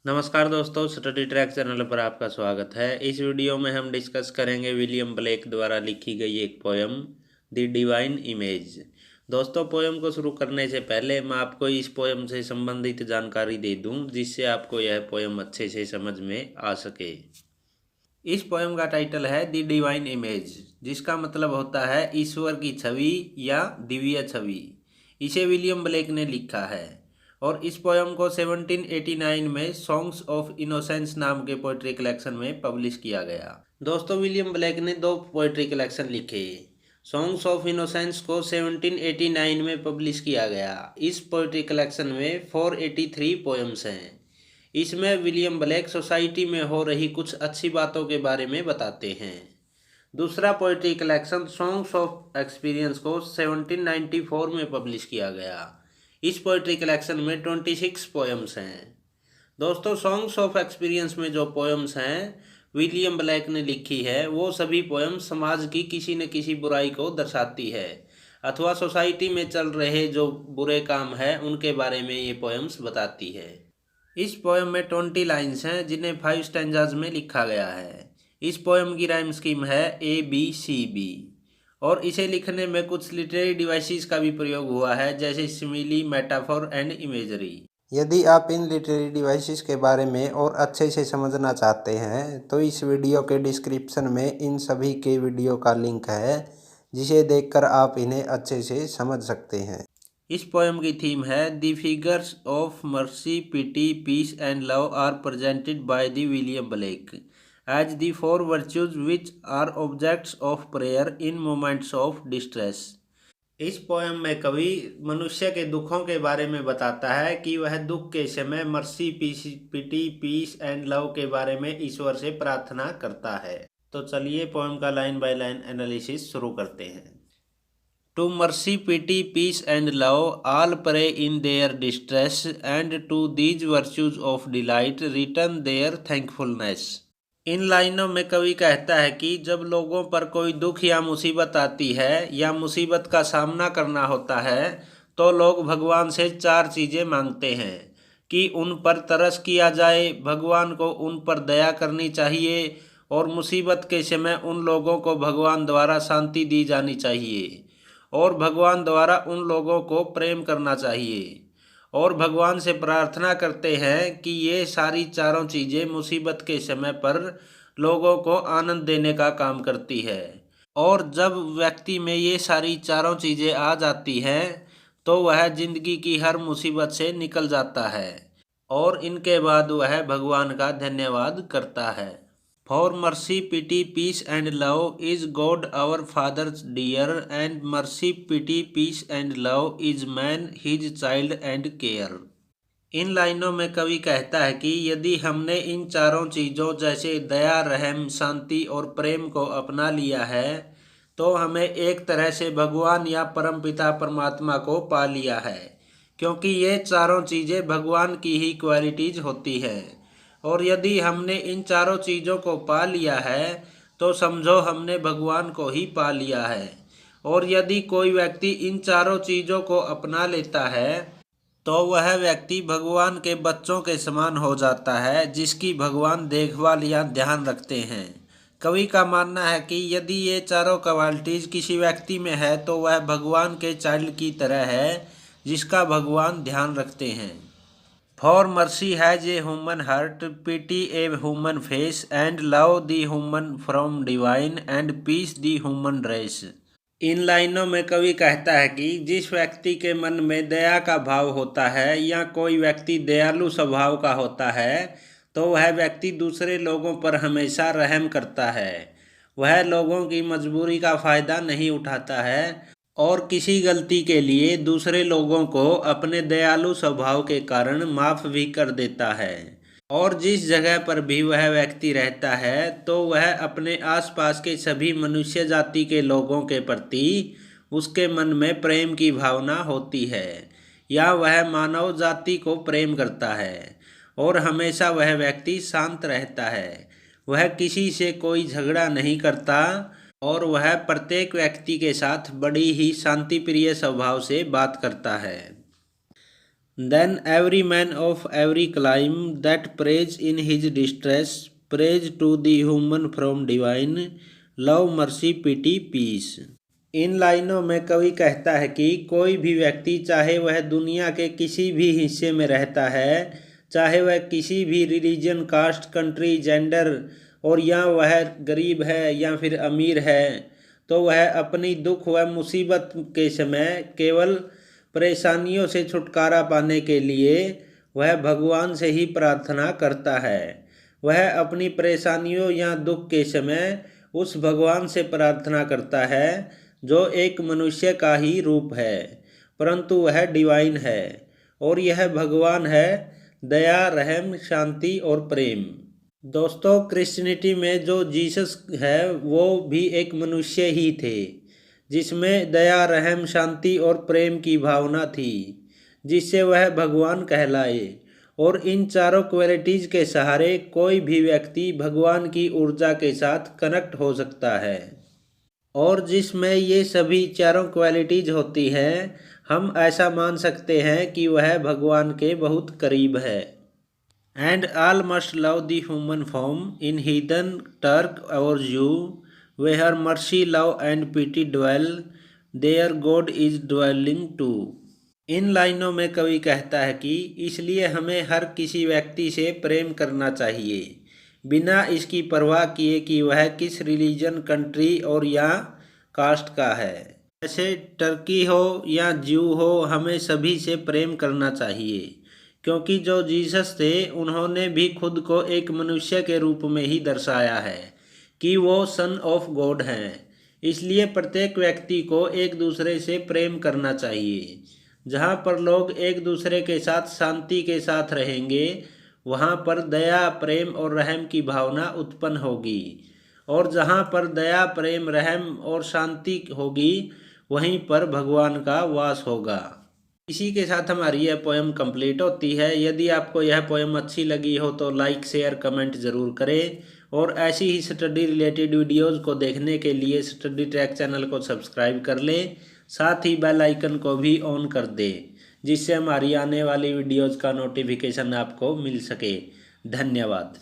नमस्कार दोस्तों, study track channel पर आपका स्वागत है। इस वीडियो में हम डिस्कस करेंगे विलियम ब्लेक द्वारा लिखी गई एक पोयम द डिवाइन इमेज। दोस्तों, पोयम को शुरू करने से पहले मैं आपको इस पोयम से संबंधित जानकारी दे दूं, जिससे आपको यह पोयम अच्छे से समझ में आ सके। इस पोयम का टाइटल है द डिवाइन इमेज, जिसका मतलब होता है ईश्वर की छवि या दिव्य छवि। इसे विलियम ब्लेक ने लिखा है और इस पोयम को 1789 में सॉन्ग्स ऑफ इनोसेंस नाम के पोइट्री कलेक्शन में पब्लिश किया गया। दोस्तों, विलियम ब्लेक ने दो पोइट्री कलेक्शन लिखे। सॉन्ग्स ऑफ इनोसेंस को 1789 में पब्लिश किया गया। इस पोइट्री कलेक्शन में 483 पोएम्स हैं। इसमें विलियम ब्लेक सोसाइटी में हो रही कुछ अच्छी बातों के बारे में बताते हैं। दूसरा poetry collection songs of experience को 1794 में पब्लिश किया गया। इस पोइट्री कलेक्शन में 26 पोएम्स हैं। दोस्तों, सॉन्ग्स ऑफ एक्सपीरियंस में जो पोएम्स हैं विलियम ब्लेक ने लिखी है, वो सभी पोएम समाज की किसी न किसी बुराई को दर्शाती है अथवा सोसाइटी में चल रहे जो बुरे काम है उनके बारे में ये पोएम्स बताती है। इस पोएम में 20 लाइन्स हैं, जिन्हें 5 स्टैंजाज में लिखा गया है। इस पोएम की राइम स्कीम है ABCB और इसे लिखने में कुछ लिटरेरी डिवाइसेस का भी प्रयोग हुआ है, जैसे सिमिली, मेटाफोर एंड इमेजरी। यदि आप इन लिटरेरी डिवाइसेस के बारे में और अच्छे से समझना चाहते हैं तो इस वीडियो के डिस्क्रिप्शन में इन सभी के वीडियो का लिंक है, जिसे देखकर आप इन्हें अच्छे से समझ सकते हैं। इस पोएम की थीम है the figures of mercy, pity, peace and love are presented by the William Blake as the 4 virtues which are objects of prayer in moments of distress. इस पोएम में कवि मनुष्य के दुखों के बारे में बताता है कि वह दुख के समय mercy, pity, peace and love के बारे में ईश्वर से प्रार्थना करता है। तो चलिए पोएम का लाइन बाय लाइन एनालिसिस शुरू करते हैं। To mercy, pity, peace and love all pray in their distress and to these virtues of delight return their thankfulness. इन लाइनों में कवि कहता है कि जब लोगों पर कोई दुख या मुसीबत आती है या मुसीबत का सामना करना होता है तो लोग भगवान से 4 चीज़ें मांगते हैं कि उन पर तरस किया जाए, भगवान को उन पर दया करनी चाहिए और मुसीबत के समय उन लोगों को भगवान द्वारा शांति दी जानी चाहिए और भगवान द्वारा उन लोगों को प्रेम करना चाहिए। और भगवान से प्रार्थना करते हैं कि ये सारी चारों चीज़ें मुसीबत के समय पर लोगों को आनंद देने का काम करती है। और जब व्यक्ति में ये सारी चारों चीज़ें आ जाती हैं तो वह जिंदगी की हर मुसीबत से निकल जाता है और इनके बाद वह भगवान का धन्यवाद करता है। For mercy, pity, peace and love is God our Father dear, and mercy, pity, peace and love is man his child and care। इन लाइनों में कवि कहता है कि यदि हमने इन चारों चीज़ों जैसे दया, रहम, शांति और प्रेम को अपना लिया है तो हमें एक तरह से भगवान या परमपिता परमात्मा को पा लिया है, क्योंकि ये चारों चीज़ें भगवान की ही क्वालिटीज होती हैं। और यदि हमने इन चारों चीज़ों को पा लिया है तो समझो हमने भगवान को ही पा लिया है। और यदि कोई व्यक्ति इन चारों चीज़ों को अपना लेता है तो वह व्यक्ति भगवान के बच्चों के समान हो जाता है, जिसकी भगवान देखभाल या ध्यान रखते हैं। कवि का मानना है कि यदि ये चारों क्वालिटीज़ किसी व्यक्ति में है तो वह भगवान के चाइल्ड की तरह है, जिसका भगवान ध्यान रखते हैं। For mercy has a human heart, pity a human face, and love the human from divine, and peace the human race। इन लाइनों में कवि कहता है कि जिस व्यक्ति के मन में दया का भाव होता है या कोई व्यक्ति दयालु स्वभाव का होता है तो वह व्यक्ति दूसरे लोगों पर हमेशा रहम करता है। वह लोगों की मजबूरी का फ़ायदा नहीं उठाता है और किसी गलती के लिए दूसरे लोगों को अपने दयालु स्वभाव के कारण माफ़ भी कर देता है। और जिस जगह पर भी वह व्यक्ति रहता है तो वह अपने आसपास के सभी मनुष्य जाति के लोगों के प्रति उसके मन में प्रेम की भावना होती है या वह मानव जाति को प्रेम करता है। और हमेशा वह व्यक्ति शांत रहता है, वह किसी से कोई झगड़ा नहीं करता और वह प्रत्येक व्यक्ति के साथ बड़ी ही शांतिप्रिय स्वभाव से बात करता है। Then every man of every clime that prays in his distress, prays to the human from divine, love, mercy, pity, peace. इन लाइनों में कवि कहता है कि कोई भी व्यक्ति, चाहे वह दुनिया के किसी भी हिस्से में रहता है, चाहे वह किसी भी रिलीजन, कास्ट, कंट्री, जेंडर, और या वह गरीब है या फिर अमीर है, तो वह अपनी दुख व मुसीबत के समय केवल परेशानियों से छुटकारा पाने के लिए वह भगवान से ही प्रार्थना करता है। वह अपनी परेशानियों या दुख के समय उस भगवान से प्रार्थना करता है जो एक मनुष्य का ही रूप है, परंतु वह डिवाइन है, और यह भगवान है दया, रहम, शांति और प्रेम। दोस्तों, क्रिश्चियनिटी में जो जीसस है वो भी एक मनुष्य ही थे, जिसमें दया, रहम, शांति और प्रेम की भावना थी, जिससे वह भगवान कहलाए। और इन चारों क्वालिटीज़ के सहारे कोई भी व्यक्ति भगवान की ऊर्जा के साथ कनेक्ट हो सकता है। और जिसमें ये सभी चारों क्वालिटीज़ होती हैं, हम ऐसा मान सकते हैं कि वह भगवान के बहुत करीब है। And all must love the human form in heathen, Turk or Jew, where mercy, love and pity dwell, there God is dwelling too. इन लाइनों में कवि कहता है कि इसलिए हमें हर किसी व्यक्ति से प्रेम करना चाहिए, बिना इसकी परवाह किए कि वह किस रिलीजन, कंट्री और या कास्ट का है। जैसे टर्की हो या ज्यू हो, हमें सभी से प्रेम करना चाहिए, क्योंकि जो जीसस थे उन्होंने भी खुद को एक मनुष्य के रूप में ही दर्शाया है कि वो सन ऑफ गॉड हैं। इसलिए प्रत्येक व्यक्ति को एक दूसरे से प्रेम करना चाहिए। जहाँ पर लोग एक दूसरे के साथ शांति के साथ रहेंगे, वहाँ पर दया, प्रेम और रहम की भावना उत्पन्न होगी, और जहाँ पर दया, प्रेम, रहम और शांति होगी, वहीं पर भगवान का वास होगा। इसी के साथ हमारी यह पोएम कंप्लीट होती है। यदि आपको यह पोएम अच्छी लगी हो तो लाइक, शेयर, कमेंट ज़रूर करें, और ऐसी ही स्टडी रिलेटेड वीडियोज़ को देखने के लिए स्टडी ट्रैक चैनल को सब्सक्राइब कर लें, साथ ही बेल आइकन को भी ऑन कर दें, जिससे हमारी आने वाली वीडियोज़ का नोटिफिकेशन आपको मिल सके। धन्यवाद।